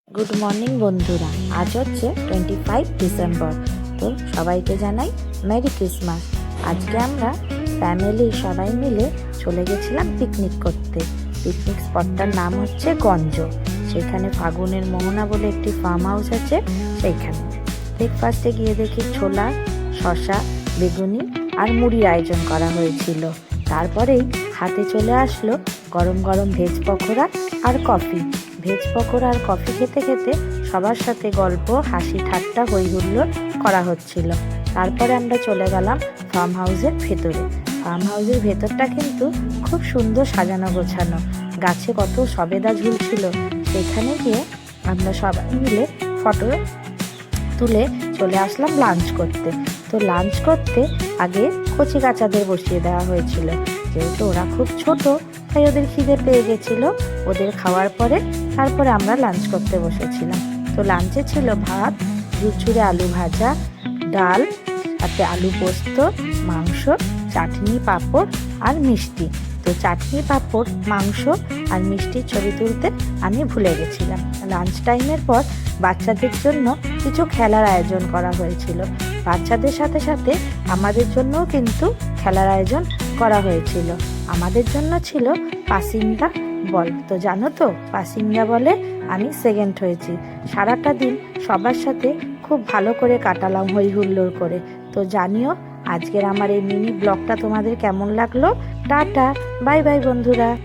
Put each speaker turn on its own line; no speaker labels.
Good morning বন্ধুরা, আজ হচ্ছে 25 ডিসেম্বর। তো সবাইকে জানাই মেরি ক্রিসমাস। আজকে আমরা ফ্যামিলি সবাই মিলে চলে গেছিলাম পিকনিক করতে। পিকনিক স্পটটার নাম হচ্ছে গঞ্জ। সেখানে ফাগুনের মোহনা বলে একটি ফার্ম হাউস আছে। সেইখানে ব্রেকফাস্টে গিয়ে দেখি ছোলা, শসা, বেগুনি আর মুড়ির আয়োজন করা হয়েছিল। তারপরেই হাতে চলে আসলো গরম গরম ভেজ পকোড়া আর কফি। ভেজ পকোড়া আর কফি খেতে খেতে সবার সাথে গল্প, হাসি ঠাট্টা, হই হুল্লোড় করা হচ্ছিল। তারপরে আমরা চলে গেলাম ফার্ম হাউসের ভেতরে। ফার্ম হাউসের ভেতরটা কিন্তু খুব সুন্দর সাজানো গোছানো, গাছে কত সবেদা ঝুলছিল। সেখানে গিয়ে আমরা সবাই মিলে ফটো তুলে চলে আসলাম লাঞ্চ করতে। তো লাঞ্চ করতে আগে কচি কাচাদের বসিয়ে দেওয়া হয়েছিল, যেহেতু ওরা খুব ছোট তাই ওদের খিদে পেয়ে গেছিল। ওদের খাওয়ার পরে তারপরে আমরা লাঞ্চ করতে বসেছিলাম। তো লাঞ্চে ছিল ভাত, ঝুরঝুরে আলু ভাজা, ডাল, সাথে আলু পোস্ত, মাংস, চাটনি, পাঁপড় আর মিষ্টি। তো চাটনি, পাঁপড়, মাংস আর মিষ্টির ছবি তুলতে আমি ভুলে গেছিলাম। লাঞ্চ টাইমের পর বাচ্চাদের জন্য কিছু খেলার আয়োজন করা হয়েছিল। বাচ্চাদের সাথে সাথে আমাদের জন্যও কিন্তু খেলার আয়োজন করা হয়েছিল। আমাদের জন্য ছিল পাসিংদা বল। তো জানো তো, পাসিংদা বলে আমি সেকেন্ড হয়েছি। সারাটা দিন সবার সাথে খুব ভালো করে কাটালাম, হই হুল্লোড় করে। তো জানিও আজকের আমার এই মিনি ব্লগটা তোমাদের কেমন লাগলো। টাটা, বাই বাই বন্ধুরা।